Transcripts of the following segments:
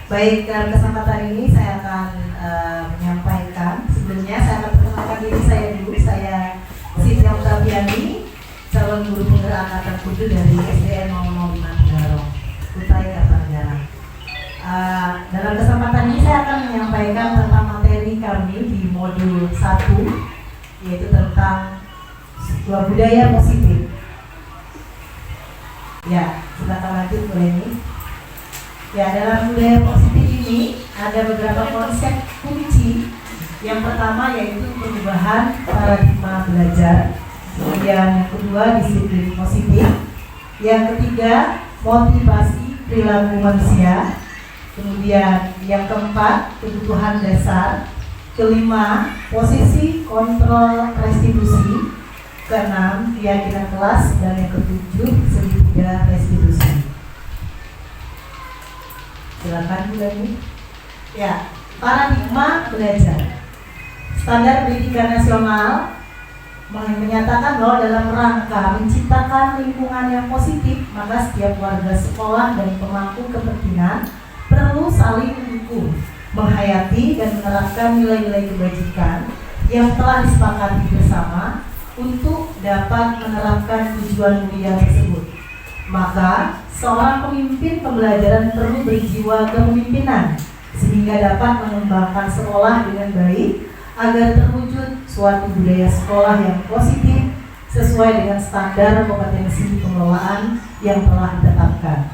Baik, dalam kesempatan ini saya akan menyampaikan. Sebelumnya saya akan perkenalkan diri saya dulu. Saya Siti Oktaviani, calon guru penggerak angkatan kudu dari SDN 005 Tegarong, Kutai Kartanegara. Dalam kesempatan ini saya akan menyampaikan tentang materi kami di modul 1, yaitu tentang sebuah budaya positif. Ya, silakan lanjut boleh ini. Ya, dalam budaya positif ini ada beberapa konsep kunci. Yang pertama yaitu perubahan paradigma belajar. Kemudian yang kedua disiplin positif. Yang ketiga motivasi perilaku manusia. Kemudian yang keempat kebutuhan dasar. Kelima posisi kontrol restitusi. Keenam keyakinan kelas. Dan yang ketujuh segitiga restitusi. Silakan Bu Dani. Ya, paradigma belajar. Standar Pendidikan Nasional menyatakan bahwa dalam rangka menciptakan lingkungan yang positif, maka setiap warga sekolah dan pemangku kepentingan perlu saling mendukung, menghayati dan menerapkan nilai-nilai kebajikan yang telah disepakati bersama untuk dapat menerapkan tujuan mulia tersebut. Maka seorang pemimpin pembelajaran perlu berjiwa kepemimpinan sehingga dapat mengembangkan sekolah dengan baik agar terwujud suatu budaya sekolah yang positif sesuai dengan standar kompetensi pengelolaan yang telah ditetapkan.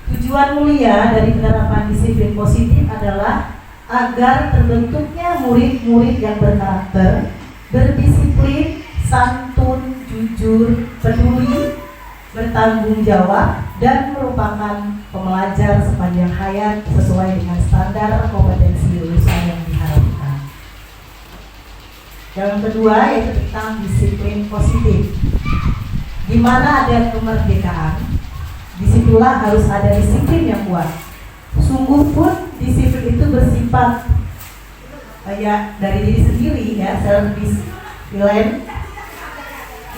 Tujuan mulia dari penerapan disiplin positif adalah agar terbentuknya murid-murid yang berkarakter, berdisiplin, santun, jujur, peduli, bertanggung jawab, dan merupakan pembelajar sepanjang hayat sesuai dengan standar kompetensi lulusan yang diharapkan. Yang kedua yaitu tentang disiplin positif. Di mana ada kemerdekaan, disitulah harus ada disiplin yang kuat. Sungguh pun disiplin itu bersifat dari diri sendiri ya, service nilai.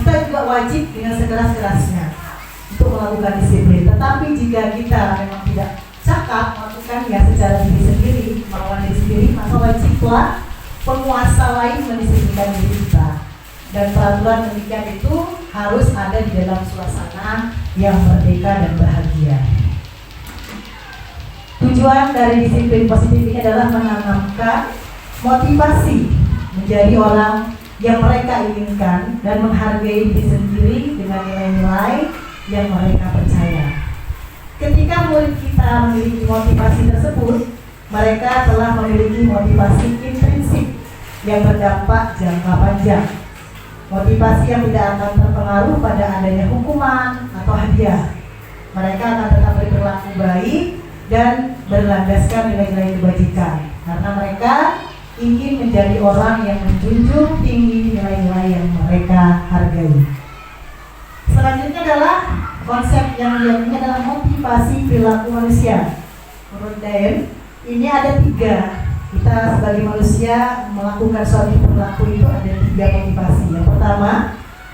Kita juga wajib dengan sekeras-kerasnya untuk melakukan disiplin. Tetapi jika kita memang tidak cakap melakukannya secara diri sendiri, melawan diri sendiri, maka wajiblah penguasa lain mendisiplinkan diri kita. Dan peraturan demikian itu harus ada di dalam suasana yang merdeka dan bahagia. Tujuan dari disiplin positif ini adalah menanamkan motivasi menjadi orang yang mereka inginkan dan menghargai diri sendiri dengan nilai-nilai yang mereka percaya. Ketika murid kita memiliki motivasi tersebut, mereka telah memiliki motivasi intrinsik yang berdampak jangka panjang. Motivasi yang tidak akan terpengaruh pada adanya hukuman atau hadiah. Mereka akan tetap berperilaku baik dan berlandaskan nilai-nilai kebajikan karena mereka ingin menjadi orang yang menjunjung tinggi nilai-nilai yang mereka hargai. Selanjutnya adalah konsep yang lainnya adalah motivasi perilaku manusia. Menurut Daen, ini ada 3. Kita sebagai manusia melakukan suatu perilaku itu ada 3 motivasi. Yang pertama,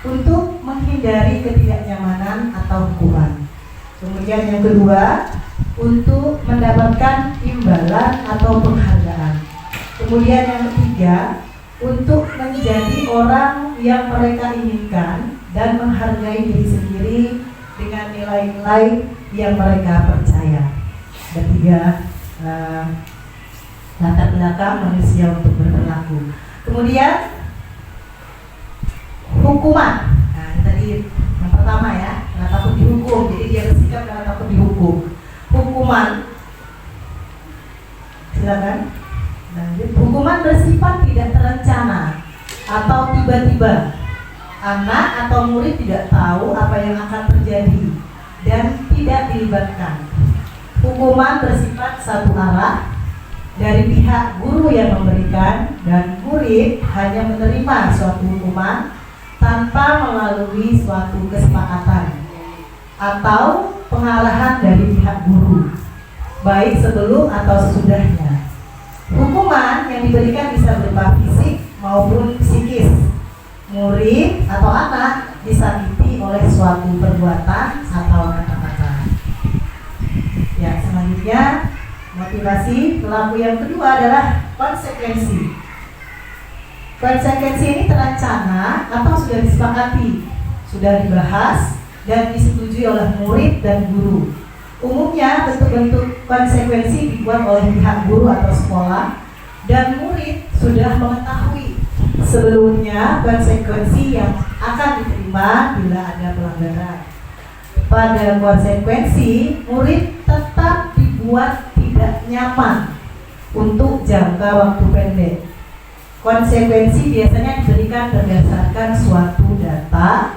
untuk menghindari ketidaknyamanan atau hukuman. Kemudian yang kedua, untuk mendapatkan imbalan atau penghargaan. Kemudian yang ketiga, untuk menjadi orang yang mereka inginkan dan menghargai diri sendiri dengan nilai-nilai yang mereka percaya. Ada 3 latar belakang manusia untuk berperilaku. Kemudian hukuman. Nah, tadi yang pertama ya, karena takut dihukum. Jadi dia bersikap karena takut dihukum. Hukuman. Silakan. Hukuman bersifat tidak terencana atau tiba-tiba. Anak atau murid tidak tahu apa yang akan terjadi dan tidak dilibatkan. Hukuman bersifat satu arah dari pihak guru yang memberikan, dan murid hanya menerima suatu hukuman tanpa melalui suatu kesepakatan atau pengarahan dari pihak guru, baik sebelum atau sesudahnya. Hukuman yang diberikan bisa berupa fisik maupun psikis. Murid atau anak disakiti oleh suatu perbuatan atau kata-kata. Ya, selanjutnya motivasi. Perilaku yang kedua adalah konsekuensi. Konsekuensi ini terancana atau sudah disepakati, sudah dibahas dan disetujui oleh murid dan guru. Umumnya bentuk-bentuk konsekuensi dibuat oleh pihak guru atau sekolah, dan murid sudah mengetahui sebelumnya konsekuensi yang akan diterima bila ada pelanggaran. Pada konsekuensi, murid tetap dibuat tidak nyaman untuk jangka waktu pendek. Konsekuensi biasanya diberikan berdasarkan suatu data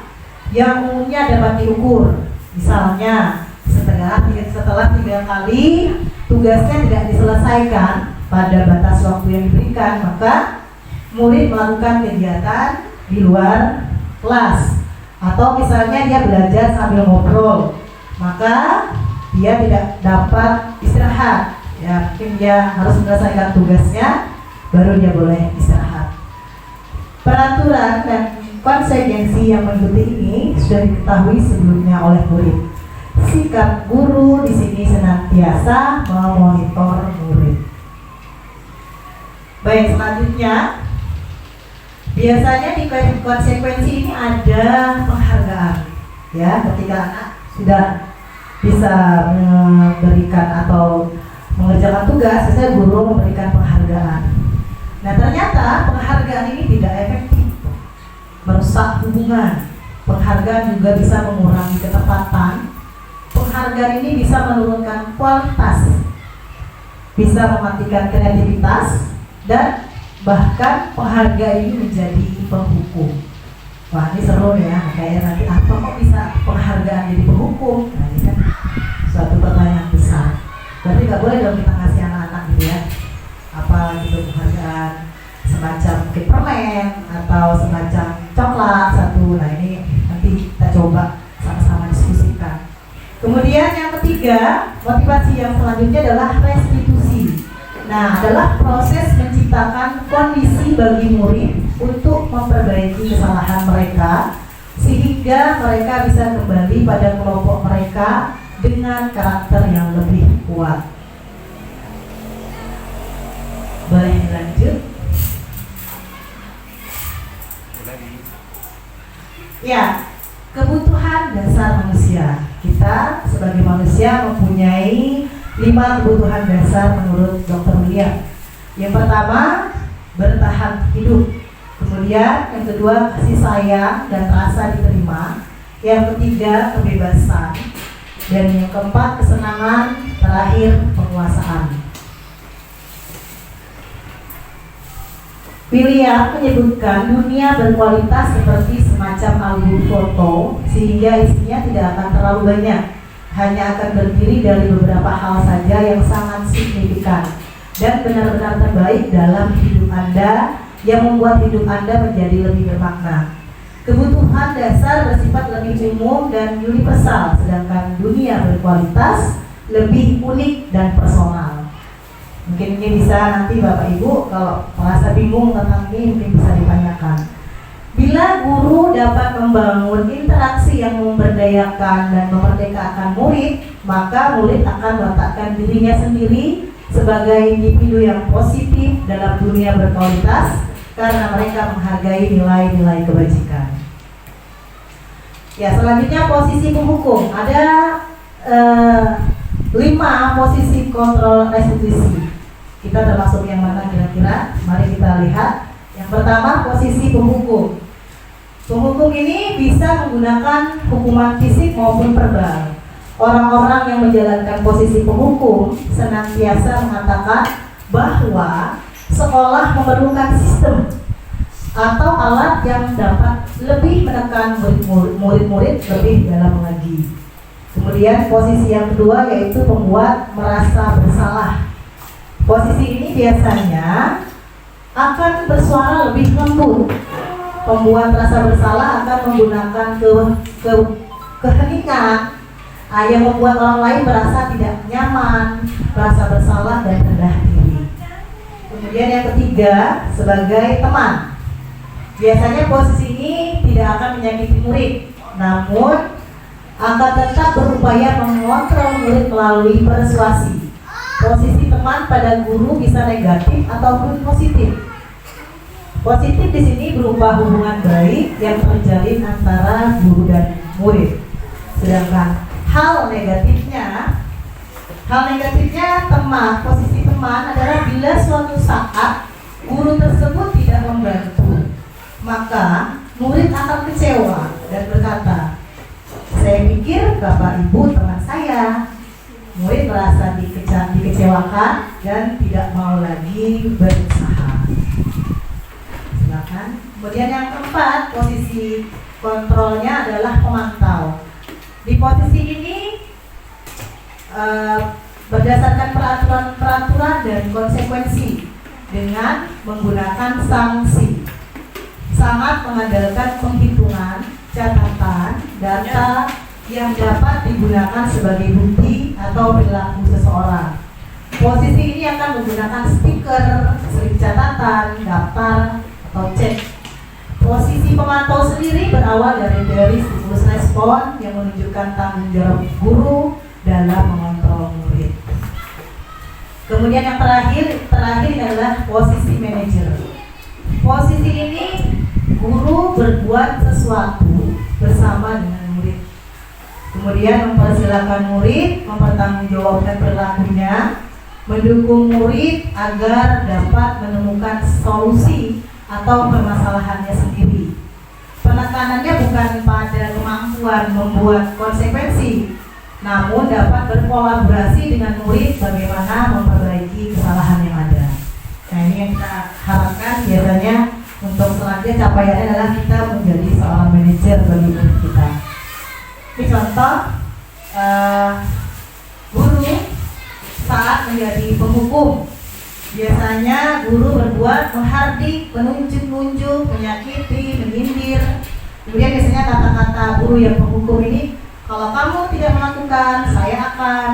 yang umumnya dapat diukur. Misalnya, setelah 3 kali tugasnya tidak diselesaikan pada batas waktu yang diberikan, maka murid melakukan kegiatan di luar kelas. Atau misalnya dia belajar sambil ngobrol, maka dia tidak dapat istirahat. Ya, mungkin dia harus menyelesaikan tugasnya, baru dia boleh istirahat. Peraturan dan konsekuensi yang mengikuti ini sudah diketahui sebelumnya oleh murid. Sikap guru di sini senantiasa memonitor murid. Baik, selanjutnya, biasanya di konsekuensi ini ada penghargaan. Ya, ketika anak sudah bisa memberikan atau mengerjakan tugas, biasanya guru memberikan penghargaan. Nah, ternyata penghargaan ini tidak efektif, merusak hubungan. Penghargaan juga bisa mengurangi ketepatan. Penghargaan ini bisa menurunkan kualitas, bisa mematikan kreativitas, dan bahkan penghargaan ini menjadi penghukum. Wah, ini seru ya, kayak nanti apa kok bisa penghargaan jadi penghukum? Nah, ini kan suatu pertanyaan besar. Berarti nggak boleh dong kita ngasih anak-anak gitu ya, apa gitu penghargaan semacam mungkin permen atau semacam coklat satu. Nah, ini nanti kita coba sama-sama diskusikan. Kemudian yang ketiga, motivasi yang selanjutnya adalah restitusi. Nah, adalah proses menciptakan kondisi bagi murid untuk memperbaiki kesalahan mereka sehingga mereka bisa kembali pada kelompok mereka dengan karakter yang lebih kuat. Boleh dilanjut? Ya, kebutuhan dasar manusia. Kita sebagai manusia mempunyai 5 kebutuhan dasar menurut Dr. William. Yang pertama, bertahan hidup. Kemudian yang kedua, kasih sayang dan rasa diterima. Yang ketiga, kebebasan. Dan yang keempat, kesenangan. Terakhir, penguasaan. William menyebutkan dunia berkualitas seperti semacam album foto, sehingga isinya tidak akan terlalu banyak, hanya akan terdiri dari beberapa hal saja yang sangat signifikan dan benar-benar terbaik dalam hidup Anda, yang membuat hidup Anda menjadi lebih bermakna. Kebutuhan dasar bersifat lebih umum dan universal, sedangkan dunia berkualitas lebih unik dan personal. Mungkin ini bisa nanti Bapak Ibu kalau merasa bingung tentang ini mungkin bisa ditanyakan. Bila guru dapat membangun interaksi yang memberdayakan dan memerdekakan murid, maka murid akan meletakkan dirinya sendiri sebagai individu yang positif dalam dunia berkualitas karena mereka menghargai nilai-nilai kebajikan. Ya, selanjutnya posisi penghukum. Ada 5 posisi kontrol restitusi. Kita termasuk yang mana kira-kira? Mari kita lihat. Yang pertama, posisi penghukum. Penghukum ini bisa menggunakan hukuman fisik maupun verbal. Orang-orang yang menjalankan posisi penghukum senantiasa mengatakan bahwa sekolah memerlukan sistem atau alat yang dapat lebih menekan murid-murid lebih dalam lagi. Kemudian posisi yang kedua yaitu pembuat merasa bersalah. Posisi ini biasanya akan bersuara lebih lembut. Pembuat rasa bersalah akan menggunakan keheningan yang membuat orang lain merasa tidak nyaman, merasa bersalah dan rendah diri. Kemudian yang ketiga, sebagai teman. Biasanya posisi ini tidak akan menyakiti murid, namun akan tetap berupaya mengontrol murid melalui persuasi. Posisi teman pada guru bisa negatif ataupun positif. Positif di sini berupa hubungan baik yang terjalin antara guru dan murid. Sedangkan hal negatifnya posisi teman adalah bila suatu saat guru tersebut tidak membantu, maka murid akan kecewa dan berkata, saya pikir Bapak Ibu teman saya. Murid merasa dikecewakan dan tidak mau lagi berusaha. Silakan. Kemudian yang keempat, posisi kontrolnya adalah pemantau. Di posisi ini berdasarkan peraturan dan konsekuensi dengan menggunakan sanksi. Sangat mengandalkan penghitungan, catatan, data yang dapat digunakan sebagai bukti atau perilaku seseorang. Posisi ini akan menggunakan stiker, slip catatan, daftar, atau cek. Posisi pemantau sendiri berawal dari stimulus respon yang menunjukkan tanggung jawab guru dalam mengontrol murid. Kemudian yang terakhir adalah posisi manajer. Posisi ini guru berbuat sesuatu bersama dengan murid. Kemudian mempersilahkan murid mempertanggungjawabkan perilakunya, mendukung murid agar dapat menemukan solusi atau permasalahannya sendiri. Penekanannya bukan pada kemampuan membuat konsekuensi, namun dapat berkolaborasi dengan murid bagaimana memperbaiki kesalahan yang ada. Nah, ini yang kita harapkan biasanya untuk selanjutnya capaiannya adalah kita menjadi seorang manajer bagi murid kita. Ini contoh guru saat menjadi penghukum. Biasanya guru berbuat menghardik, menunjuk-nunjuk, menyakiti, menyindir. Kemudian biasanya kata-kata guru yang penghukum ini, kalau kamu tidak melakukan, saya akan.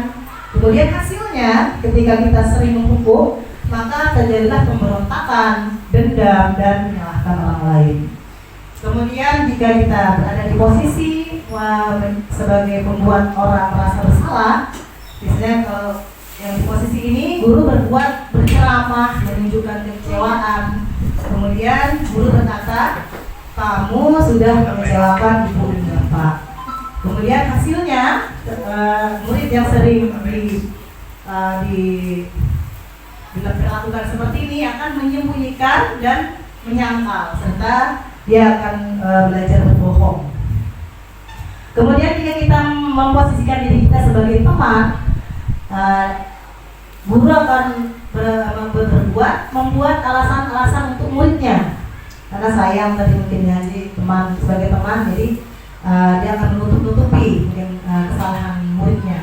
Kemudian hasilnya ketika kita sering menghukum, maka terjadilah pemberontakan, dendam, dan menyalahkan orang lain. Kemudian jika kita berada di posisi sebagai pembuat orang merasa bersalah, biasanya kalau yang di posisi ini guru berbuat berceramah, menunjukkan kekecewaan. Kemudian guru berkata, kamu sudah mengecewakan ibu dan bapak. Kemudian hasilnya murid yang sering dilakukan seperti ini akan menyembunyikan dan menyangkal, serta dia akan belajar berbohong. Kemudian jika kita memposisikan diri kita sebagai teman, guru akan membuat alasan-alasan untuk muridnya. Karena sayang tadi mungkin jadi teman sebagai teman, jadi dia akan menutup-nutupi mungkin kesalahan muridnya.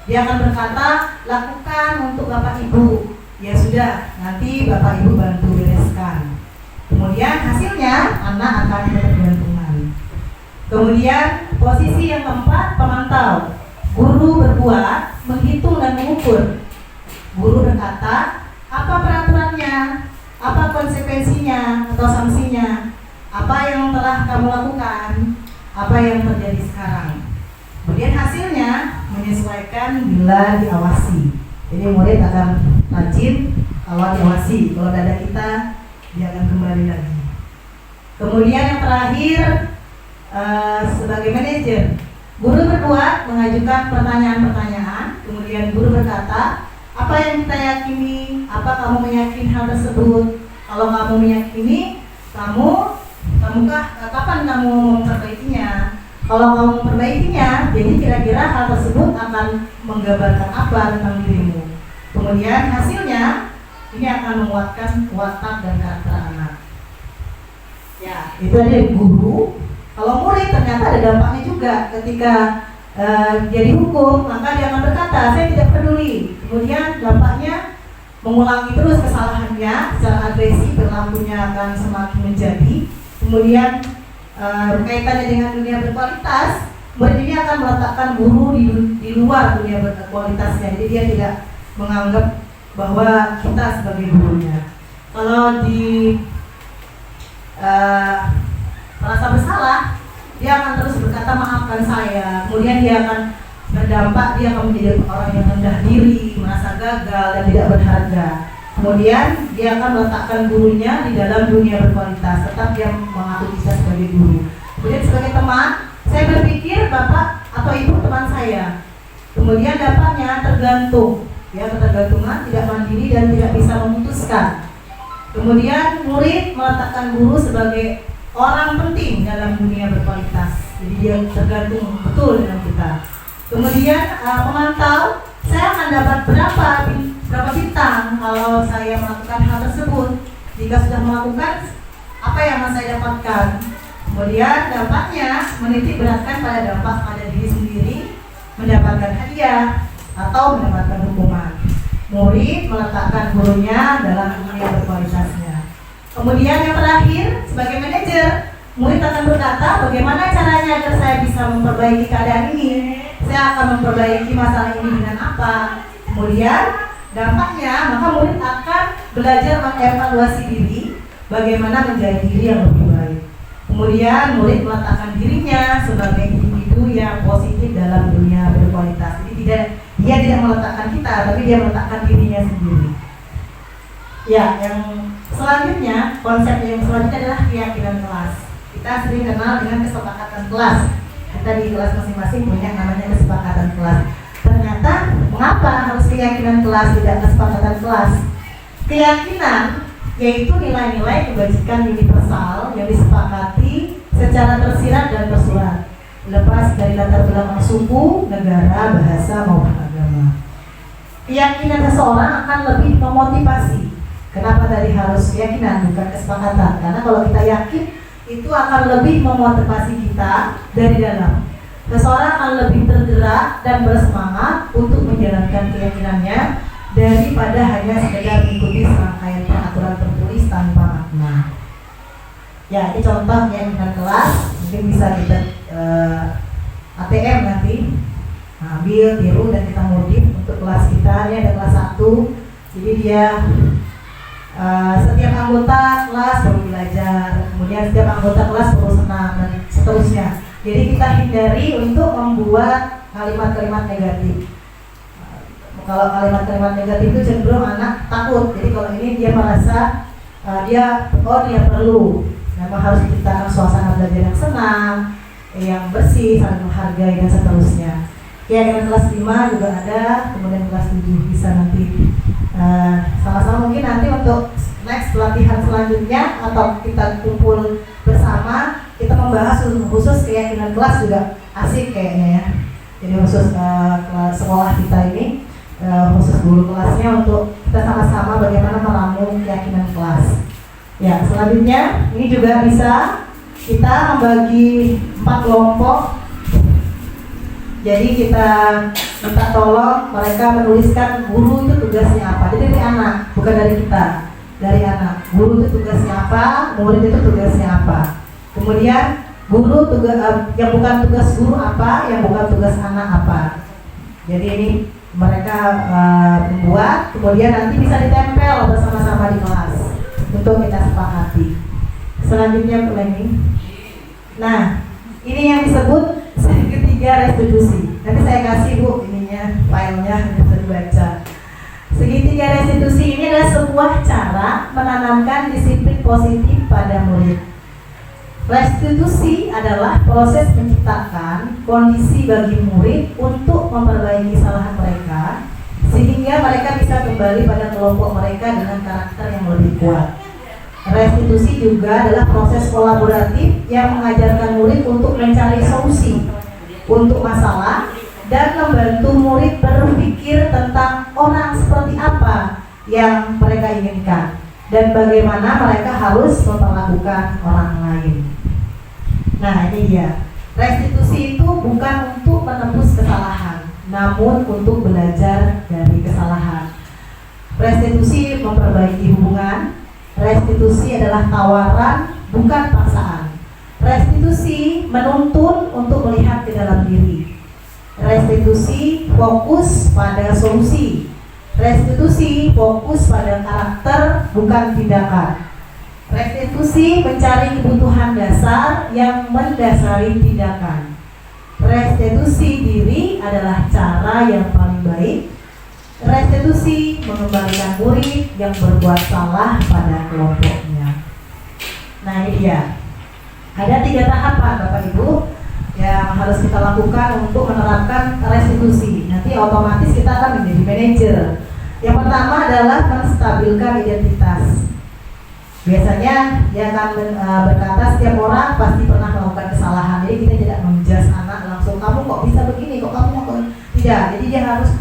Dia akan berkata, lakukan untuk Bapak Ibu. Ya sudah, nanti Bapak Ibu bantu bereskan. Kemudian hasilnya anak akan ketergantungan. Kemudian posisi yang keempat, pemantau. Guru berbuat, menghitung dan mengukur. Guru berkata, apa peraturannya, apa konsekuensinya atau sanksinya, apa yang telah kamu lakukan, apa yang terjadi sekarang. Kemudian hasilnya menyesuaikan bila diawasi. Jadi murid akan rajin kalau diawasi, kalau tidak ada kita dia akan kembali lagi. Kemudian yang terakhir sebagai manajer, guru berbuat mengajukan pertanyaan-pertanyaan. Kemudian guru berkata, apa yang kita yakini, apa kamu meyakini hal tersebut. Kalau kamu meyakini, kapan kamu memperbaikinya. Kalau kamu memperbaikinya, jadi kira-kira hal tersebut akan menggambarkan apa tentang dirimu. Kemudian hasilnya ini akan menguatkan watak dan karakter anak. Ya, itu ada guru. Kalau murid ternyata ada dampaknya juga ketika jadi hukum, maka dia akan berkata, saya tidak peduli. Kemudian dampaknya mengulangi terus kesalahannya secara agresif, perilakunya akan semakin menjadi. Kemudian kaitannya dengan dunia berkualitas, murid ini akan meletakkan guru di luar dunia berkualitasnya. Jadi dia tidak menganggap bahwa kita sebagai gurunya. Kalau merasa bersalah, dia akan terus berkata maafkan saya. Kemudian dia akan berdampak dia akan menjadi orang yang rendah diri, merasa gagal dan tidak berharga. Kemudian dia akan meletakkan gurunya di dalam dunia berkualitas, tetap dia mengaku bisa sebagai guru. Kemudian sebagai teman, saya berpikir bapak atau ibu teman saya. Kemudian dampaknya tergantung, ya, ketergantungan, tidak mandiri dan tidak bisa memutuskan. Kemudian murid meletakkan guru sebagai orang penting dalam dunia berkualitas. Jadi dia tergantung betul dengan kita. Kemudian pemantau, saya akan dapat berapa bintang kalau saya melakukan hal tersebut. Jika sudah melakukan, apa yang akan saya dapatkan? Kemudian dampaknya menitik beratkan pada dampak pada diri sendiri, mendapatkan hadiah atau mendapatkan hukuman. Murid meletakkan gurunya dalam dunia berkualitasnya. Kemudian yang terakhir, sebagai manajer, murid akan berkata, bagaimana caranya agar saya bisa memperbaiki keadaan ini? Saya akan memperbaiki masalah ini dengan apa? Kemudian dampaknya, maka murid akan belajar mengevaluasi diri, bagaimana menjadi diri yang lebih baik. Kemudian murid meletakkan dirinya sebagai individu yang positif dalam dunia berkualitas. Jadi dia tidak meletakkan kita, tapi dia meletakkan dirinya sendiri. Ya, yang selanjutnya, konsep yang selanjutnya adalah keyakinan kelas. Kita sering kenal dengan kesepakatan kelas. Kita di kelas masing-masing punya namanya kesepakatan kelas. Ternyata, mengapa harus keyakinan kelas, tidak kesepakatan kelas? Keyakinan yaitu nilai-nilai kebajikan universal yang disepakati secara tersirat dan tersurat, lepas dari latar belakang suku, negara, bahasa maupun agama. Keyakinan seseorang akan lebih memotivasi. Kenapa tadi harus keyakinan bukan kesepakatan? Karena kalau kita yakin, itu akan lebih memotivasi kita dari dalam. Seseorang akan lebih tergerak dan bersemangat untuk menjalankan keyakinannya daripada hanya sekedar mengikuti serangkaian peraturan tertulis tanpa makna. Ya, ini contoh keyakinan kelas. Mungkin bisa kita ATM nanti ambil, tiru dan kita modif untuk kelas kita. Ini ada kelas 1. Jadi dia setiap anggota kelas perlu belajar, kemudian setiap anggota kelas perlu senang dan seterusnya. Jadi kita hindari untuk membuat kalimat-kalimat negatif. Kalau kalimat-kalimat negatif itu cenderung anak takut. Jadi kalau ini dia merasa dia perlu. Memang harus diciptakan suasana belajar yang senang, yang bersih, saling menghargai dan seterusnya. Ya, dengan kelas 5 juga ada, kemudian kelas 7 bisa nanti sama-sama mungkin nanti untuk next pelatihan selanjutnya atau kita kumpul bersama, kita membahas khusus keyakinan kelas juga asik kayaknya ya. Jadi khusus sekolah kita ini, khusus guru kelasnya untuk kita sama-sama bagaimana meramu keyakinan kelas. Ya, selanjutnya ini juga bisa kita membagi 4 kelompok. Jadi kita minta tolong mereka menuliskan guru itu tugasnya apa. Jadi dari anak, bukan dari kita, dari anak. Guru itu tugasnya apa, murid itu tugasnya apa. Kemudian guru tugas yang bukan tugas guru apa, yang bukan tugas anak apa. Jadi ini mereka membuat, kemudian nanti bisa ditempel bersama-sama di kelas untuk kita sepakati. Selanjutnya planning. Nah, ini yang disebut segitiga restitusi. Nanti saya kasih Bu ininya, filenya bisa dibaca. Segitiga restitusi ini adalah sebuah cara menanamkan disiplin positif pada murid. Restitusi adalah proses menciptakan kondisi bagi murid untuk memperbaiki kesalahan mereka, sehingga mereka bisa kembali pada kelompok mereka dengan karakter yang lebih kuat. Restitusi juga adalah proses kolaboratif yang mengajarkan murid untuk mencari solusi untuk masalah dan membantu murid berpikir tentang orang seperti apa yang mereka inginkan dan bagaimana mereka harus memperlakukan orang lain. Nah, ini dia. Restitusi itu bukan untuk menebus kesalahan, namun untuk belajar dari kesalahan. Restitusi memperbaiki hubungan. Restitusi adalah tawaran, bukan paksaan. Restitusi menuntun untuk melihat ke dalam diri. Restitusi fokus pada solusi. Restitusi fokus pada karakter, bukan tindakan. Restitusi mencari kebutuhan dasar yang mendasari tindakan. Restitusi diri adalah cara yang paling baik. Restitusi mengembalikan murid yang berbuat salah pada kelompoknya. Nah ini dia. Ada 3 tahapan Bapak Ibu yang harus kita lakukan untuk menerapkan restitusi. Nanti otomatis kita akan menjadi manajer. Yang pertama adalah menstabilkan identitas. Biasanya dia akan berkata setiap orang pasti pernah melakukan kesalahan. Jadi kita tidak menjudge anak langsung, kamu kok bisa begini, kok kamu kok tidak. Jadi dia harus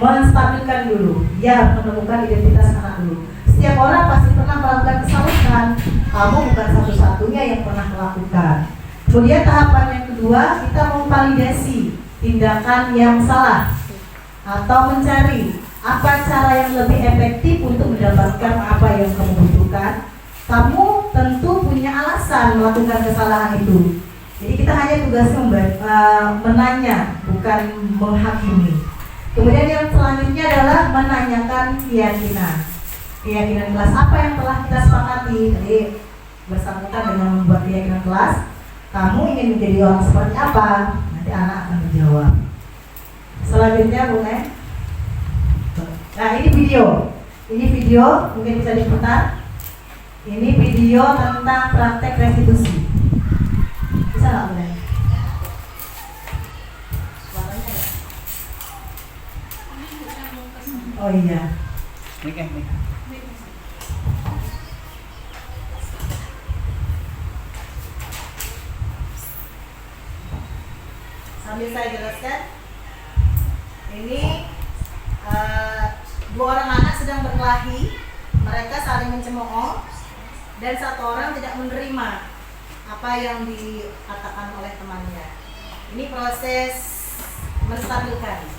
menstabilkan dulu. Dia harus menemukan identitas anak dulu. Setiap orang pasti pernah melakukan kesalahan. Kamu bukan satu-satunya yang pernah melakukan. Kemudian tahapan yang kedua, kita memvalidasi tindakan yang salah atau mencari apa cara yang lebih efektif untuk mendapatkan apa yang kamu butuhkan. Kamu tentu punya alasan melakukan kesalahan itu. Jadi kita hanya tugasnya menanya, bukan menghakimi. Kemudian yang selanjutnya adalah menanyakan keyakinan. Keyakinan kelas apa yang telah kita sepakati. Jadi bersangkutan dengan membuat keyakinan kelas, kamu ingin menjadi orang seperti apa? Nanti anak akan menjawab. Selanjutnya boleh. Nah ini video mungkin bisa diputar. Ini video tentang praktek restitusi. Bisa nggak boleh? Suaranya ada? Oh iya. Nih. Sambil saya jelaskan, ini 2 orang anak sedang berkelahi, mereka saling mencemooh dan 1 orang tidak menerima apa yang dikatakan oleh temannya. Ini proses menstabilkan.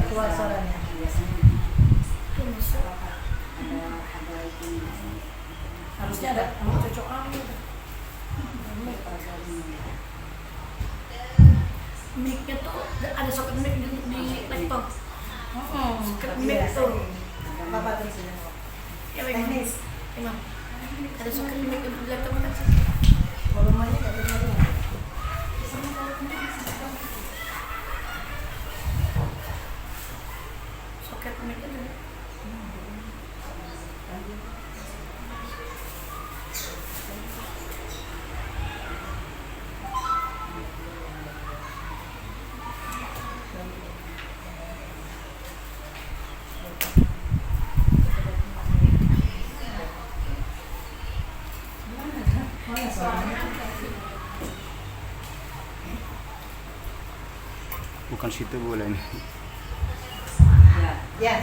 Keluar suaranya. Harusnya ada cocokan gitu. Mic-nya tuh ada soket mic di laptop. Soket mic tuh. Bapak tulis ya. Ya teknis. Emang ada soket mic di laptop kan sih. Volumenya enggak benar. Soket mic itu. Bukan situ boleh nih. Ya.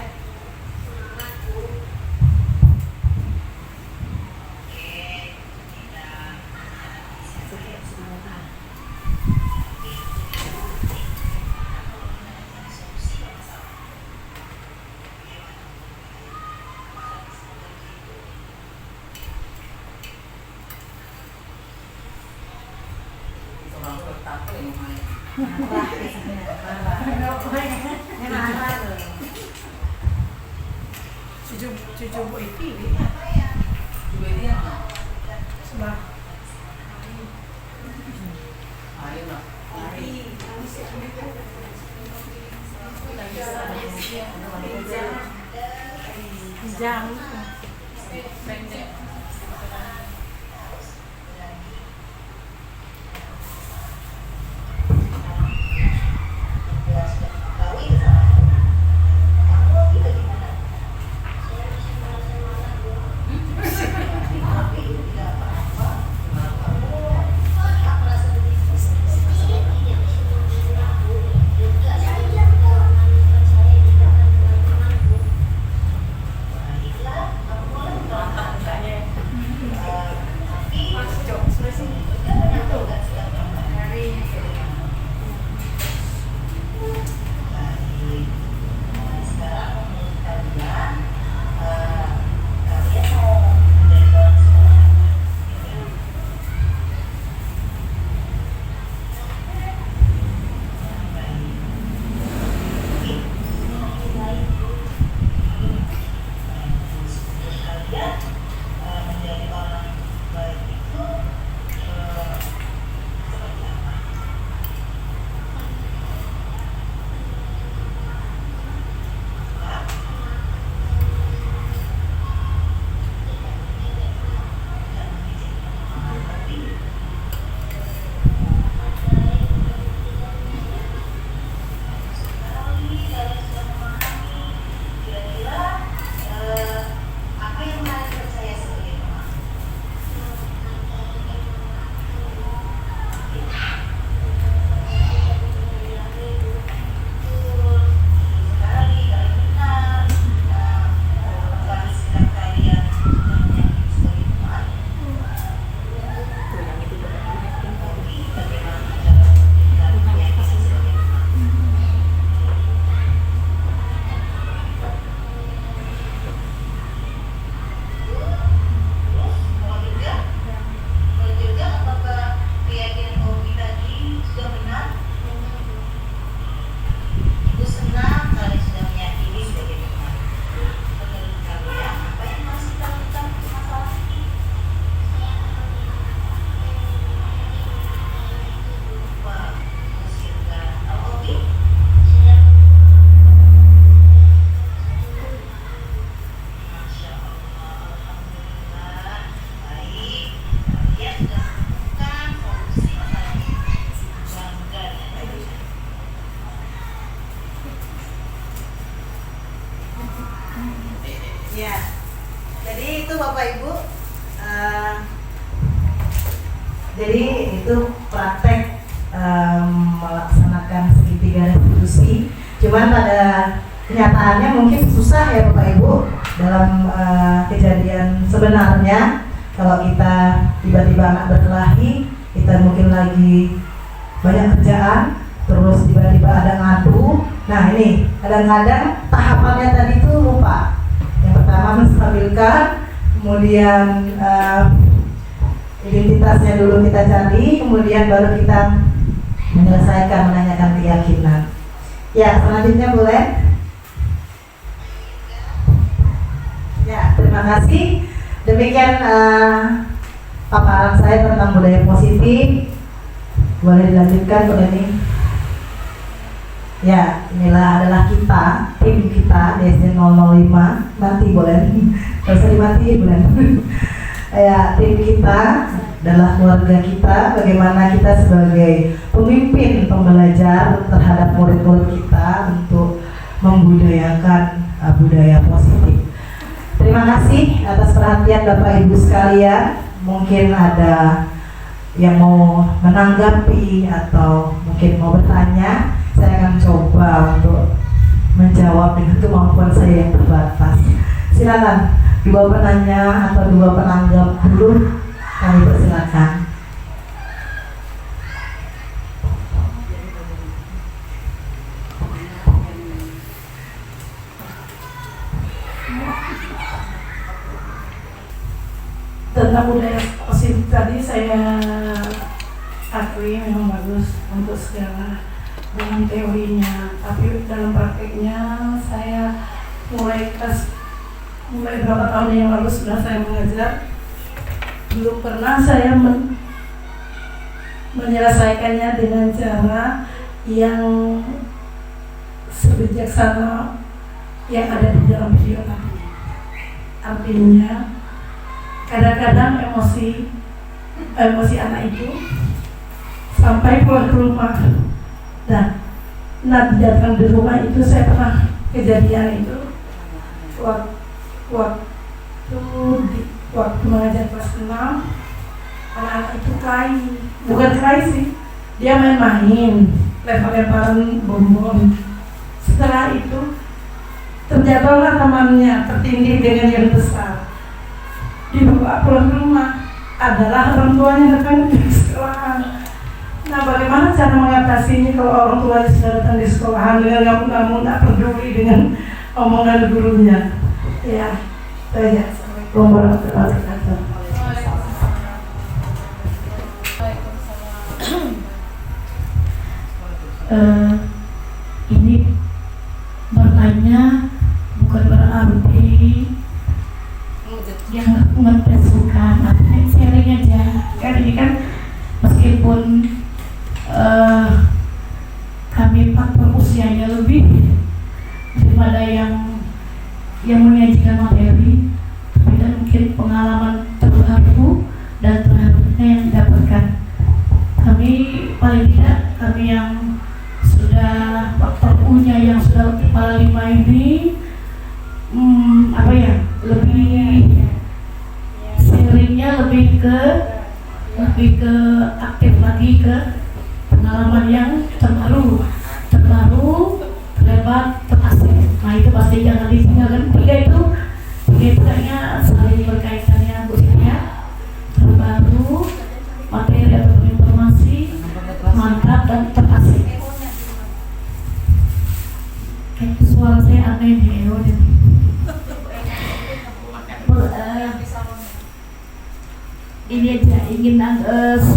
Cucu Bu Iti sebelah jam pendek. Ya, jadi itu Bapak Ibu, jadi itu praktek melaksanakan segitiga restitusi. Cuman pada kenyataannya mungkin susah ya Bapak Ibu dalam kejadian sebenarnya. Kalau kita tiba-tiba anak berkelahi, kita mungkin lagi banyak kerjaan, terus tiba-tiba ada ngadu. Nah ini kadang-kadang tahapannya tadi itu lupa. Yang pertama menstabilkan, kemudian identitasnya dulu kita cari, kemudian baru kita menyelesaikan menanyakan keyakinan. Ya, selanjutnya boleh. Ya, terima kasih. Demikian paparan saya tentang budaya positif. Boleh dilanjutkan boleh nih. Ya, inilah adalah kita, tim kita DSD 005. Nanti boleh, kalau usah dimatiin boleh. Ya, tim kita adalah keluarga kita. Bagaimana kita sebagai pemimpin pembelajar terhadap murid-murid kita untuk membudayakan budaya positif. Terima kasih atas perhatian Bapak Ibu sekalian. Mungkin ada yang mau menanggapi atau mungkin mau bertanya. Saya akan coba untuk menjawab dengan kemampuan saya yang terbatas. Silakan dua penanya atau dua penanggap dulu, kami persilakan. Tentang budaya positif tadi saya akui memang bagus untuk segala dengan teorinya, tapi dalam prakteknya saya mulai berapa tahun yang lalu sudah saya mengajar, belum pernah saya menyelesaikannya dengan cara yang sebijaksana yang ada di dalam video tadi. Artinya kadang-kadang emosi anak itu sampai pulang ke rumah. Nah datang di rumah itu saya pernah kejadian itu waktu mengajar kelas 6, anak-anak itu bukan kelahi sih, dia main-main, lempar-lemparan bonbon. Setelah itu terjatuhlah temannya, tertindih dengan yang besar, dibawa pulang ke rumah. Adalah orang tuanya datang di sekolahan. Nah, bagaimana cara mengatasinya kalau orang tuanya sudah datang di sekolahan dengan ngamuk-ngamuk, tak peduli dengan omongan gurunya? Ya, saya Assalamualaikum warahmatullahi wabarakatuh. Ini bertanya bukan berarti yang mempesukan, artinya sharing aja. Kan ini kan meskipun kami faktor usianya lebih daripada yang menyajikan materi, tapi dan mungkin pengalaman terbaru dan terharunya yang didapatkan. Kami paling tidak, kami yang sudah faktor U-nya yang sudah kepala 5 ini lebih sharingnya lebih ke aktif lagi ke pengalaman yang terbaru, terlebat, terasik. Nah itu pasti jangan ditinggalkan. Tiga itu kayaknya saling berkaitannya, Bu Siti. Terbaru, materi atau informasi, mantap dan terasik. Kayak suara saya aneh nih, ini aja ingin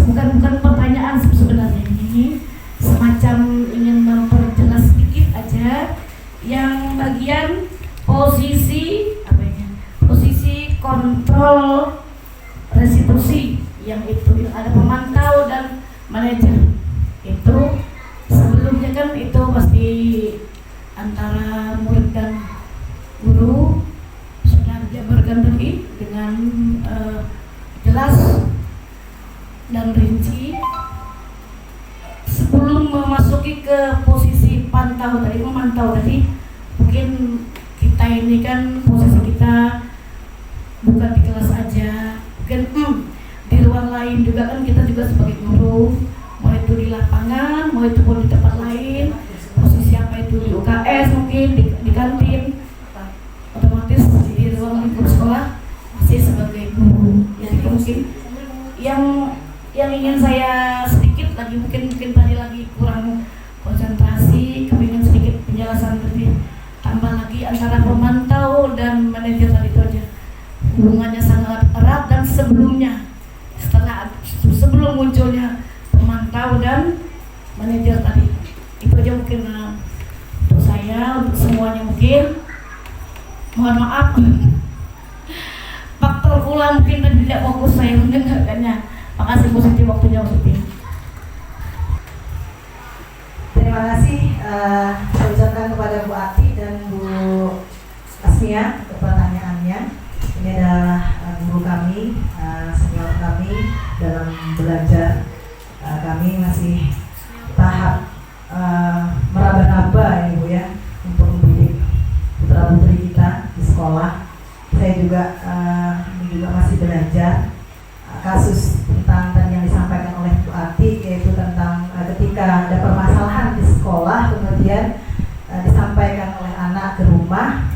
bukan pertanyaan sebenarnya, ini semacam ingin memperjelas sedikit aja yang bagian posisi kontrol restitusi yang itu ada pemantau dan manajer. Itu sebelumnya kan itu pasti antara murid dan guru sudah dijabarkan tadi dengan jelas dan rinci. Sebelum memasuki ke posisi memantau tadi, mungkin kita ini kan posisi kita bukan di kelas aja, mungkin di ruang lain juga kan kita juga sebagai guru, mau itu di lapangan, mau itu pun di tempat lain, posisi apa itu di UKS mungkin di kantin, otomatis di ruang lingkup sekolah masih sebagai guru. Jadi mungkin yang ingin saya sedikit lagi mungkin tadi lagi kurang konsentrasi, kepingin sedikit penjelasan lebih tambah lagi antara pemantau dan manajer tadi itu aja. Hubungannya sangat erat dan sebelum munculnya pemantau dan manajer tadi. Itu aja mungkin untuk saya, untuk semuanya mungkin. Mohon maaf. Faktor pula mungkin tidak fokus saya mendengarkannya. Makasih positif waktunya positif. Terima kasih saya ucapkan kepada Bu Ati dan Bu Asmia untuk pertanyaannya. Ini adalah guru kami, senior kami dalam belajar. Kami masih tahap meraba-raba ya Bu ya, untuk mendidik putra putri kita di sekolah. Saya juga ini juga masih belajar. Kasus tentang tadi yang disampaikan oleh Bu Ati, yaitu tentang ketika ada permasalahan di sekolah kemudian disampaikan oleh anak ke rumah,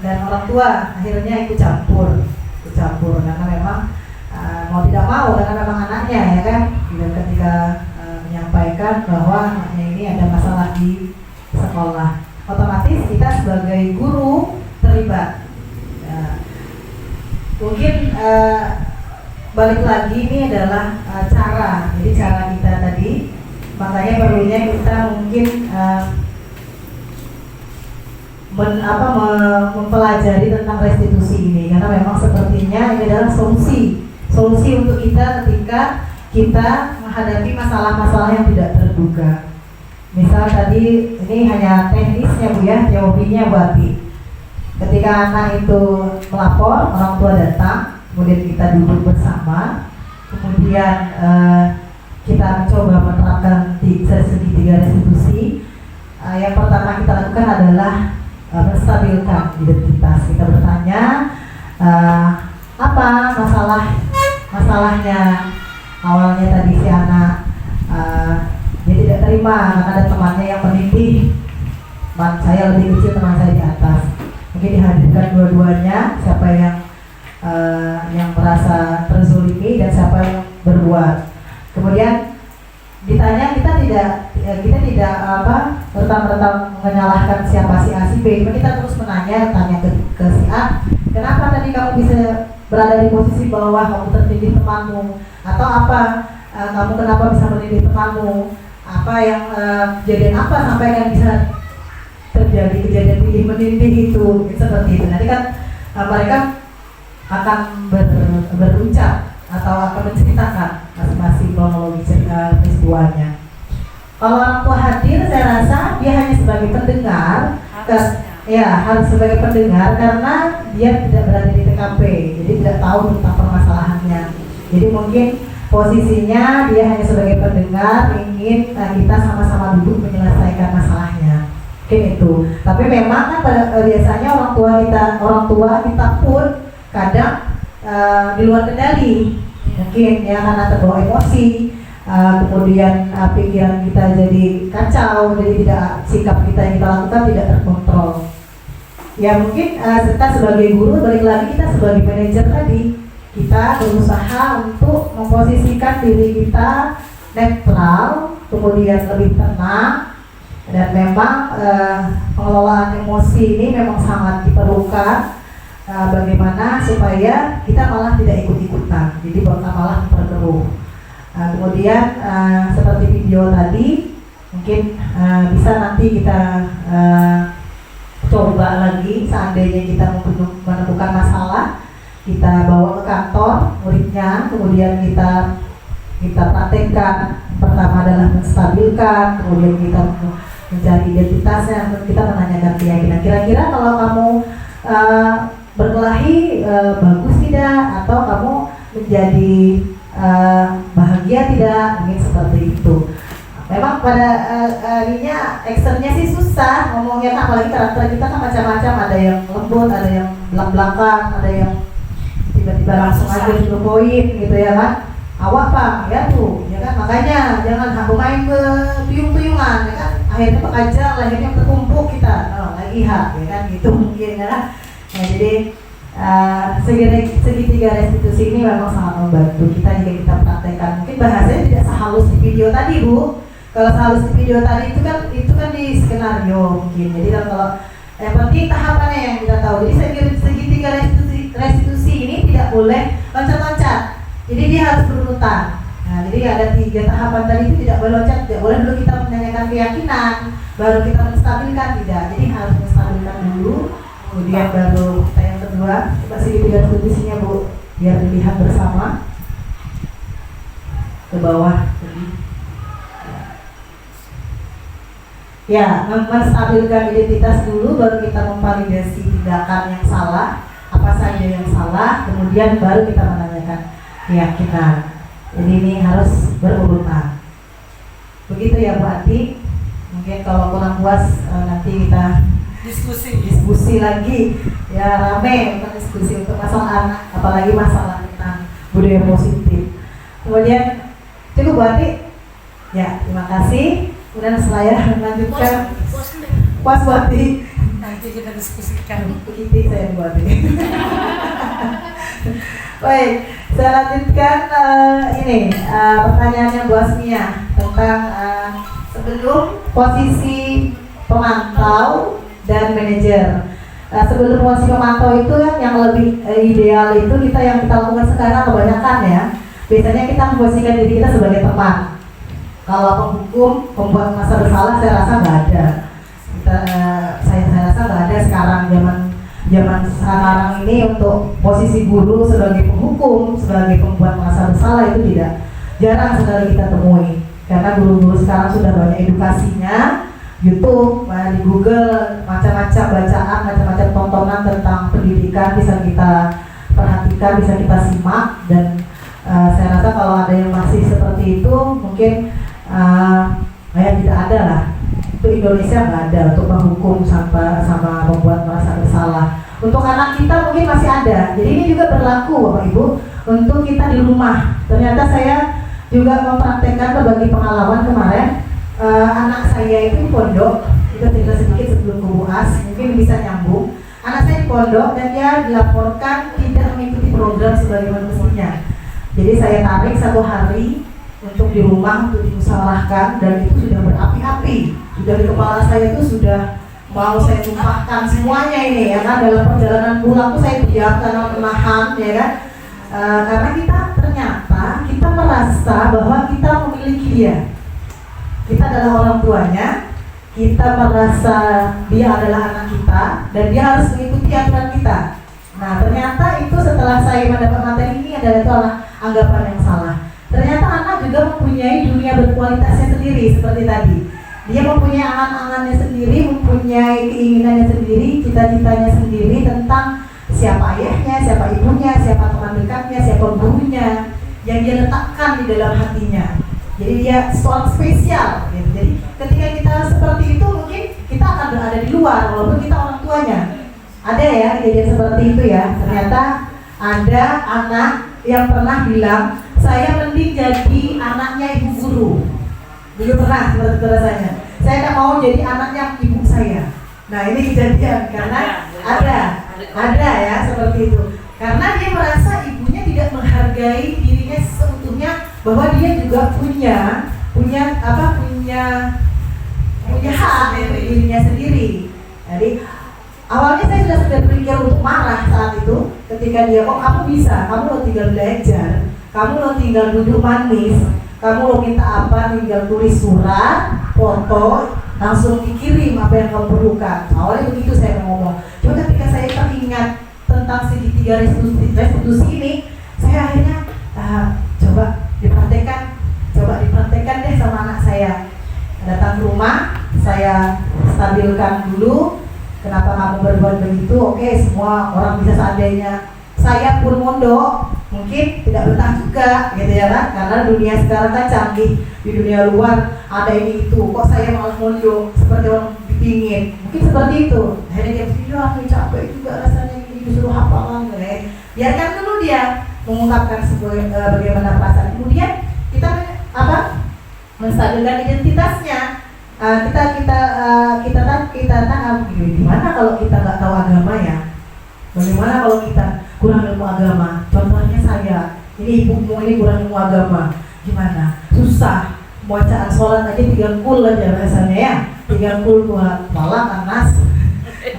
dan orang tua akhirnya ikut campur karena memang mau tidak mau, karena memang anaknya ya kan, dan ketika menyampaikan bahwa anaknya ini ada masalah di sekolah, otomatis kita sebagai guru terlibat. Mungkin balik lagi ini adalah cara kita tadi, makanya perlunya kita mungkin mempelajari tentang restitusi ini, karena memang sepertinya ini adalah solusi untuk kita ketika kita menghadapi masalah-masalah yang tidak terduga. Misal tadi ini hanya teknisnya Bu ya, teorinya Bu Ati. Ketika anak itu melapor, orang tua datang, kemudian kita duduk bersama, kemudian kita mencoba menerapkan segitiga restitusi. Yang pertama kita lakukan adalah menstabilkan identitas. Kita bertanya apa masalahnya. Awalnya tadi si anak dia tidak terima karena ada temannya yang menindih, teman saya lebih kecil, teman saya di atas. Mungkin dihadirkan dua-duanya, siapa yang merasa terzolimi dan siapa yang berbuat. Kemudian ditanya, kita tidak serta-merta menyalahkan siapa si A si B, kita terus tanya ke si A, kenapa tadi kamu bisa berada di posisi bawah, kamu tertindih temanmu, atau apa kamu kenapa bisa menindih temanmu, apa yang kejadian apa sampai kan bisa terjadi kejadian tindih menindih itu, seperti itu. Nanti kan mereka akan berucap atau akan menceritakan masing-masing kronologi peristiwanya. Kalau orang tua hadir, saya rasa dia hanya sebagai pendengar, harus sebagai pendengar karena dia tidak berada di TKP, jadi tidak tahu tentang permasalahannya. Jadi mungkin posisinya dia hanya sebagai pendengar, ingin kita sama-sama duduk menyelesaikan masalahnya. Mungkin itu. Tapi memang kan biasanya orang tua kita pun kadang di luar kendali, mungkin ya karena terbawa emosi, kemudian pikiran kita jadi kacau, jadi sikap kita yang kita lakukan tidak terkontrol. Ya mungkin kita sebagai guru, balik lagi kita sebagai manajer tadi, kita berusaha untuk memposisikan diri kita netral, kemudian lebih tenang, dan memang pengelolaan emosi ini memang sangat diperlukan. Bagaimana supaya kita malah tidak ikut-ikutan, jadi malah terkeruh. Kemudian seperti video tadi, mungkin bisa nanti kita coba lagi, seandainya kita menemukan masalah, kita bawa ke kantor muridnya, kemudian kita praktekkan. Pertama adalah menstabilkan, kemudian kita mencari identitasnya, kita menanyakan keyakinan. Kira-kira kalau kamu berkelahi bagus tidak, atau kamu menjadi bahagia tidak, mungkin seperti itu. Memang pada ininya actionnya sih susah ngomongnya, kan apalagi karakter kita kan macam-macam, ada yang lembut, ada yang belak-belakan, ada yang tiba-tiba langsung aja to the point gitu ya kan. Awak Pak, ya tuh, ya kan, makanya jangan main ke tuyung-tuyungan ya kan, akhirnya pekerja akhirnya tertumpuk kita, lagi ya kan, gitu mungkin ya kan. Nah, jadi segitiga restitusi ini memang sangat membantu kita jika kita praktekkan. Mungkin bahasanya tidak sehalus di video tadi Bu. Kalau sehalus di video tadi itu kan di skenario mungkin. Jadi kalau yang penting tahapannya yang kita tahu. Jadi segitiga restitusi ini tidak boleh loncat-loncat. Jadi dia harus berurutan. Nah, jadi ada 3 tahapan tadi itu tidak boleh loncat. Tidak boleh dulu kita menanyakan keyakinan, baru kita menstabilkan, tidak. Jadi harus menstabilkan dulu, kemudian baru kita yang kedua. Coba segitiga restitusinya Bu, biar dilihat bersama. Ke bawah. Ya, menstabilkan identitas dulu, baru kita memvalidasi tindakan yang salah, apa saja yang salah, kemudian baru kita menanyakan keyakinan. Jadi ini harus berurutan. Begitu ya Bu Ati. Mungkin kalau kurang puas nanti kita diskusi lagi. Ya rame untuk diskusi untuk masalah anak, apalagi masalah tentang budaya positif. Kemudian cukup Bu Ati. Ya, terima kasih. Kemudian saya melanjutkan puas Bu Ati. Nanti kita diskusikan. Begitu saya Bu Ati. Baik, saya lanjutkan pertanyaannya Bu Asmia tentang sebelum posisi pemantau dan manajer. Sebelum posisi pemantau itu kan yang lebih ideal itu yang kita lakukan sekarang kebanyakan ya. Biasanya kita memposisikan diri kita sebagai teman. Kalau penghukum, pembuat masa bersalah, saya rasa nggak ada. Saya rasa nggak ada sekarang zaman sekarang ini untuk posisi guru sebagai penghukum, sebagai pembuat masa bersalah itu jarang sekali kita temui. Karena guru-guru sekarang sudah banyak edukasinya, YouTube, di Google, macam-macam bacaan, macam-macam tontonan tentang pendidikan bisa kita perhatikan, bisa kita simak, dan saya rasa kalau ada yang masih seperti itu mungkin tidak ada lah. Itu Indonesia nggak ada untuk menghukum sama membuat merasa bersalah. Untuk anak kita mungkin masih ada. Jadi ini juga berlaku Bapak Ibu untuk kita di rumah. Ternyata saya juga mempraktekkan berbagai pengalaman kemarin. Anak saya itu di pondok, itu cerita sedikit sebelum ke Bu As, mungkin bisa nyambung. Anak saya di pondok dan dia dilaporkan tidak mengikuti program sebagaimana mestinya. Jadi saya tarik 1 hari untuk di rumah untuk dimusyawarahkan, dan itu sudah berapi-api. Sudah di kepala saya itu sudah mau saya tumpahkan semuanya ini ya kan. Dalam perjalanan pulang tuh saya diam karena menahan ya kan. Karena ternyata kita merasa bahwa kita memiliki dia. Kita adalah orang tuanya, kita merasa dia adalah anak kita dan dia harus mengikuti aturan kita. Nah ternyata itu setelah saya mendapat materi ini adalah anggapan yang salah. Ternyata anak juga mempunyai dunia berkualitasnya sendiri seperti tadi. Dia mempunyai angan-angannya sendiri, mempunyai keinginannya sendiri, cita-citanya sendiri tentang siapa ayahnya, siapa ibunya, siapa teman dekatnya, siapa gurunya yang dia letakkan di dalam hatinya. Jadi dia seorang spesial gitu. Jadi ketika kita seperti itu mungkin kita akan berada di luar walaupun kita orang tuanya. Ada ya kejadian seperti itu ya. Ternyata ada anak yang pernah bilang, saya mending jadi anaknya ibu guru. Dulu pernah seperti rasanya. Saya tak mau jadi anaknya ibu saya. Nah ini kejadian karena ada ya seperti itu. Karena dia merasa ibunya tidak menghargai dirinya seutuhnya, bahwa dia juga punya hak dari dirinya sendiri. Jadi awalnya saya sudah berpikir untuk marah saat itu ketika dia, kok kamu bisa, kamu lo tinggal belajar, kamu lo tinggal duduk manis, kamu lo minta apa tinggal tulis surat, foto, langsung dikirim apa yang kamu perlukan. Awalnya begitu saya ngomong. Cuma ketika saya teringat tentang segitiga restitusi ini, saya akhirnya coba dipraktekkan deh sama anak saya. Datang ke rumah, saya stabilkan dulu. Kenapa kamu berbuat begitu? Oke, semua orang bisa, seandainya saya pun mondok, mungkin tidak betah juga gitu ya kan, karena dunia sekarang kan canggih, di dunia luar ada ini itu, kok saya malah mondok seperti orang dipingin, mungkin seperti itu. Akhirnya dia bilang, aku capek juga rasanya ini, disuruh hafalan biarkan dulu dia mengungkapkan bagaimana perasaan. Kemudian kita menstabilkan identitasnya. Kita tahu gimana kalau kita nggak tahu agama ya, bagaimana kalau kita kurang ilmu agama. Contohnya saya, ini ibumu ini kurang ilmu agama, gimana? Susah, bacaan sholat aja 3 kul aja rasanya ya, 3 kul buat Falaq, Anas,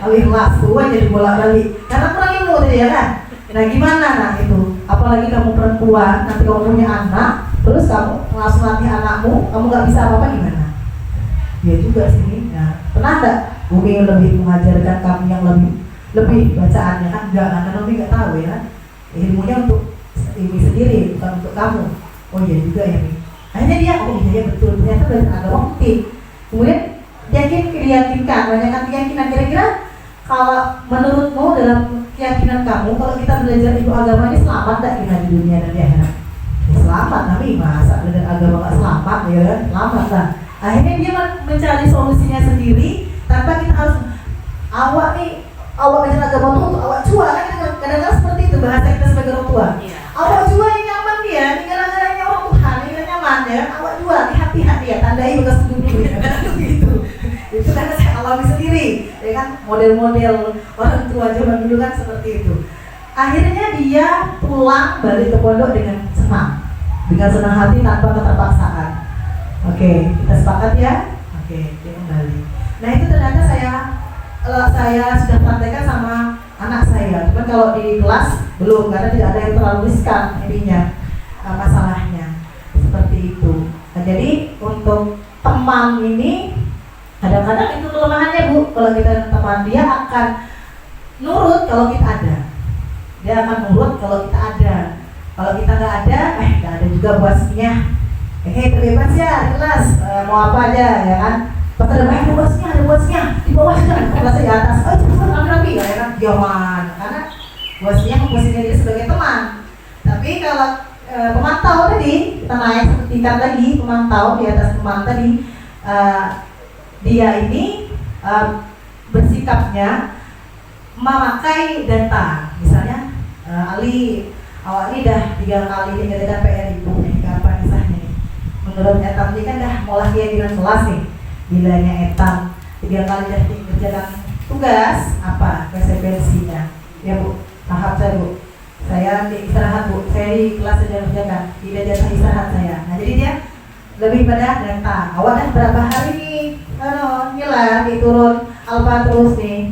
Al-Ikhlas, tua jadi bolak-balik karena kurang ilmu tadi ya kan. Nah gimana itu? Apalagi kamu perempuan, nanti kamu punya anak, terus kamu langsung latih anakmu, kamu nggak bisa apa-apa gimana? Ya juga sih. Nah, pernah nggak Bumi lebih mengajarkan kamu yang lebih bacaannya kan? Enggak, karena Bumi nggak tahu ya. Ilmunya untuk ini sendiri, bukan untuk kamu. Oh iya juga ya Mi. Akhirnya dia, oh iya betul, ternyata belajar agama penting. Kemudian diyakinkan, banyakkan keyakinan. Kira-kira kalau menurutmu dalam keyakinan kamu, kalau kita belajar ilmu agama ini selamat nggak kita di dunia dan di akhirat? Ya, selamat, tapi masa belajar agama nggak selamat ya kan? Selamat lah. Akhirnya dia mencari solusinya sendiri tanpa kita harus awak belajar agama itu untuk awak cua kan, kadang-kadang seperti itu bahasa kita sebagai orang tua. Awak cua yang nyaman dia, ini gara-garanya orang Tuhan, ini nyaman ya, awak cua hati-hati ya, tandai bekas dulu ya kan gitu. Itu karena saya alami sendiri, ya kan, model-model orang tua zaman dulu kan seperti itu. Akhirnya dia pulang balik ke pondok dengan senang hati tanpa keterpaksaan. Oke, kita sepakat ya. Oke, dia kembali. Nah itu ternyata saya sudah praktekkan sama anak saya. Cuman kalau di kelas belum, karena tidak ada yang terlalu riskan ininya masalahnya seperti itu. Nah, jadi untuk teman ini kadang-kadang itu kelemahannya Bu. Kalau kita teman, dia akan nurut kalau kita ada. Dia akan nurut kalau kita ada. Kalau kita nggak ada, nggak ada juga bosnya. Terbebas ya, kelas mau apa aja ya kan. Pas ada bosnya di bawah kan, kelas di atas. Oh cepat ambil ya kan, jaman. Karena bosnya memposisikan dia sebagai teman. Tapi kalau pemantau tadi kita naik tingkat lagi, pemantau di atas teman tadi, dia ini bersikapnya memakai data. Misalnya Ali, awak ini dah 3 kali dengan PR ibu nih, kapan kisahnya nih? Menurut Etam ini kan dah mulai keyakinan kelas nih, bilanya Etam 3 kali dah dikerjakan tugas, apa konsekuensinya? Ya Bu, tahap saya Bu, saya di istirahat Bu, saya di kelas saja kerjakan, tidak jatah istirahat saya. Nah jadi dia lebih pada data. Awak dah berapa hari nih? Nyilah, turun alfa terus nih,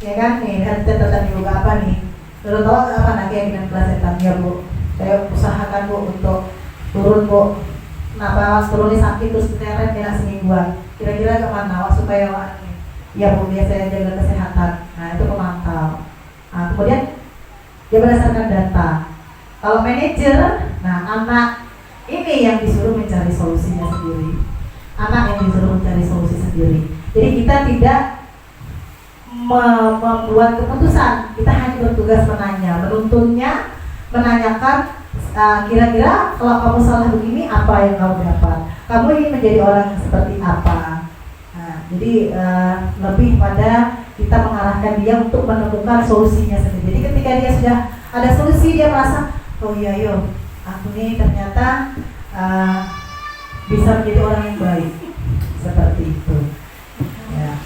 ya kan nih, dan catatan juga apa nih? Menurut awak apa nanti yang dengan kelas Etam? Ya Bu, saya usahakan Bu untuk turun Bu. Kenapa awak turun sakit terus keteret kena semingguan? Kira-kira kemana awak supaya awak ini? Ya Bu, biasanya jaga kesehatan. Nah itu pemantau. Nah kemudian dia berdasarkan data. Kalau manajer, nah anak ini yang disuruh mencari solusinya sendiri. Anak yang disuruh mencari solusi sendiri. Jadi kita tidak membuat keputusan, kita hanya bertugas menuntunnya, menanyakan kira-kira kalau kamu salah begini apa yang kamu dapat, kamu ingin menjadi orang yang seperti apa. Nah, jadi lebih pada kita mengarahkan dia untuk menemukan solusinya sendiri. Jadi ketika dia sudah ada solusi, dia merasa oh iya yo, aku nih ternyata bisa menjadi orang yang baik, seperti itu ya.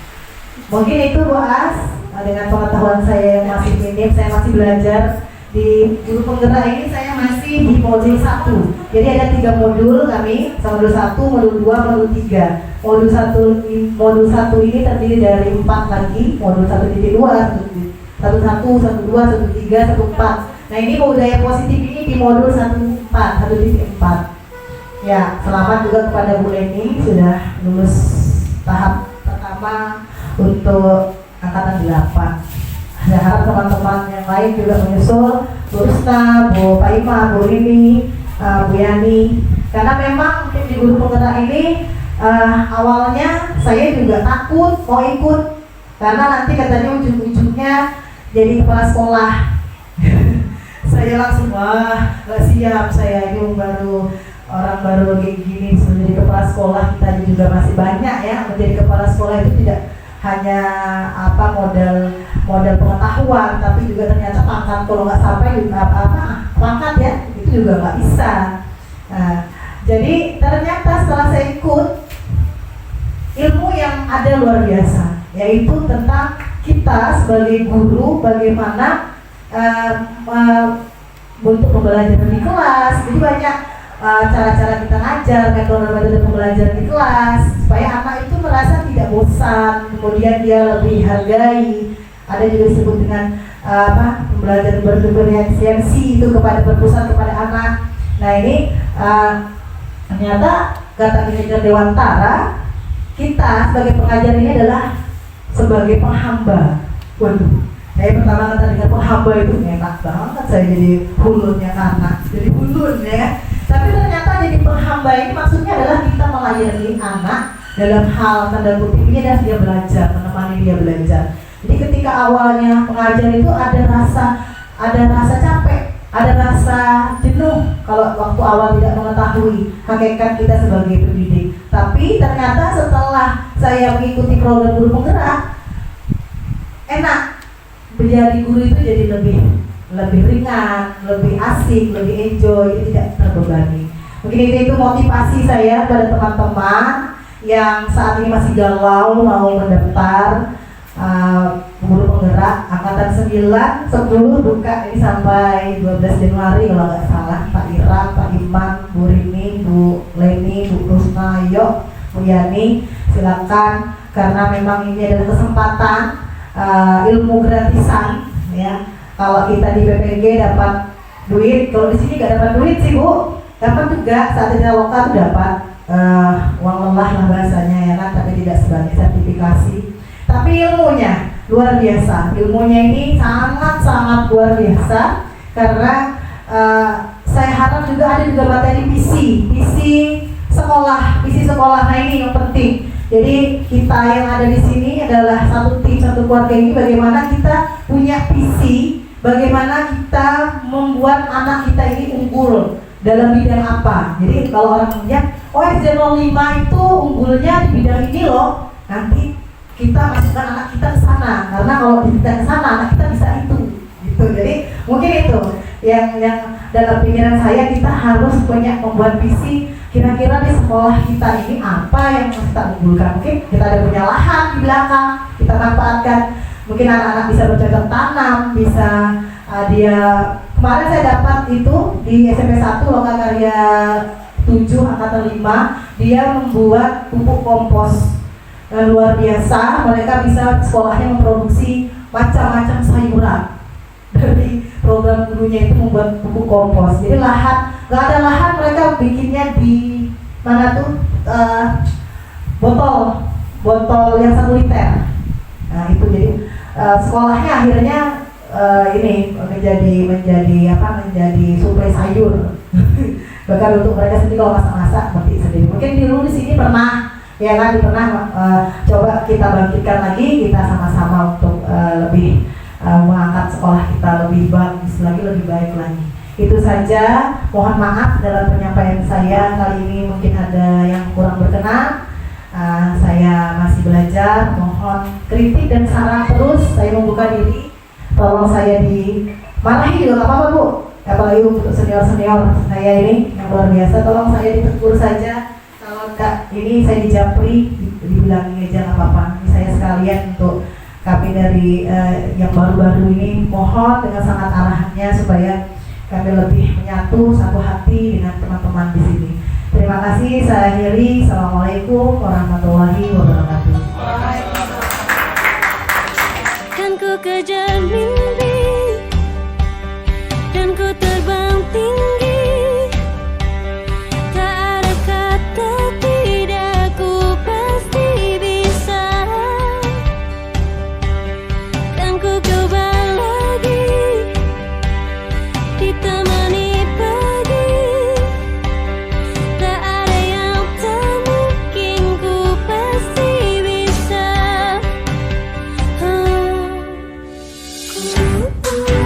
Mungkin itu Bu As, dengan pengetahuan saya yang masih minim, saya masih belajar di guru penggerak ini. Saya masih di modul 1. Jadi ada 3 modul kami, modul 1, modul 2, modul 3. Modul 1 ini terdiri dari 4 lagi, modul 1.2, 1.1, 1.2, 1.3, 1.4. Nah ini budaya positif ini di modul 1.4. Ya, selamat juga kepada Bu Leni sudah lulus tahap pertama untuk angkatan 8. Saya harap teman-teman yang lain juga menyusul, Bu Rusna, Bu Paima, Bu Rini, Bu Yani. Karena memang di guru penggerak ini awalnya saya juga takut mau ikut, karena nanti katanya ujung-ujungnya jadi kepala sekolah. saya langsung wah gak siap, saya ini orang baru kayak gini menjadi kepala sekolah. Kita juga masih banyak ya, menjadi kepala sekolah itu tidak hanya modal pengetahuan, tapi juga ternyata pangkat, kalau nggak sampai pangkat ya itu juga nggak bisa. Nah, jadi ternyata setelah saya ikut, ilmu yang ada luar biasa, yaitu tentang kita sebagai guru bagaimana untuk pembelajaran di kelas. Jadi banyak cara-cara kita ngajar, metode-metode pembelajaran di kelas supaya anak itu merasa tidak bosan, kemudian dia lebih hargai. Ada juga disebut dengan pembelajaran berdiferensiasi itu berpusat kepada anak. Nah ini ternyata kata manajer Dewantara, kita sebagai pengajar ini adalah sebagai penghamba. Waduh, saya pertama kali dengar penghamba itu enak banget, saya jadi hulunnya karena jadi hulun ya. Tapi ternyata jadi penghamba ini maksudnya adalah kita melayani anak dalam hal tanda kutip ini adalah dia belajar, menemani dia belajar. Jadi ketika awalnya pengajar itu ada rasa capek, ada rasa jenuh kalau waktu awal tidak mengetahui hakikat kita sebagai pendidik. Tapi ternyata setelah saya mengikuti program guru penggerak, enak. Menjadi guru itu jadi lebih ringan, lebih asik, lebih enjoy, tidak terbebani. Mungkin itu motivasi saya pada teman-teman yang saat ini masih galau mau mendaftar guru penggerak angkatan 9, 10 buka ini sampai 12 Januari kalau nggak salah. Pak Ira, Pak Iman, Bu Rini, Bu Leni, Bu Rusna, ayo Bu Yani, silakan karena memang ini adalah kesempatan ilmu gratisan ya. Kalau kita di BPG dapat duit, kalau di sini nggak dapat duit sih Bu, dapat juga saat kita lokal dapat uang lelah lah bahasanya ya kan, tapi tidak sebagai sertifikasi. Tapi ilmunya luar biasa, ilmunya ini sangat luar biasa karena saya harap juga ada juga materi visi sekolah. Nah ini yang penting. Jadi kita yang ada di sini adalah satu tim, satu keluarga ini bagaimana kita punya visi, bagaimana kita membuat anak kita ini unggul dalam bidang apa. Jadi kalau orang melihat, oh SD 05 itu unggulnya di bidang ini loh, nanti kita masukkan anak kita ke sana, karena kalau kita ke sana anak kita bisa itu, gitu. Jadi mungkin itu yang dalam pikiran saya, kita harus banyak membuat visi. Kira-kira di sekolah kita ini apa yang harus kita unggulkan? Mungkin kita ada punya lahan di belakang, kita manfaatkan. Mungkin anak-anak bisa bercocok tanam, bisa dia kemarin saya dapat itu di SMP 1 Lokakarya 7 angkatan 5, dia membuat pupuk kompos. Luar biasa, mereka bisa sekolahnya memproduksi macam-macam sayuran. Dari program gurunya itu membuat pupuk kompos. Jadi lahan, nggak ada lahan, mereka bikinnya di mana tuh botol yang 1 liter. Nah itu jadi sekolahnya akhirnya ini menjadi suplai sayur. Bahkan untuk mereka sendiri kalau masak-masak seperti sendiri. Mungkin dulu di sini pernah coba kita bangkitkan lagi, kita sama-sama untuk lebih mengangkat sekolah kita lebih bagus lagi, lebih baik lagi. Itu saja, mohon maaf dalam penyampaian saya kali ini mungkin ada yang kurang berkenan. Saya masih belajar, mohon kritik dan saran terus. Saya membuka diri, tolong saya dimarahi juga nggak apa-apa Bu, apalagi untuk senior-senior saya ini yang luar biasa, tolong saya ditegur saja. Kalau enggak, ini saya dijapri, dibilangin aja nggak apa-apa. Ini saya sekalian untuk kami dari yang baru-baru ini, mohon dengan sangat arahannya supaya kami lebih menyatu satu hati dengan teman-teman di sini. Terima kasih, saya akhiri. Assalamualaikum warahmatullahi wabarakatuh. Kan ku kejar mimpi dan ku terbang tinggi. Ooh.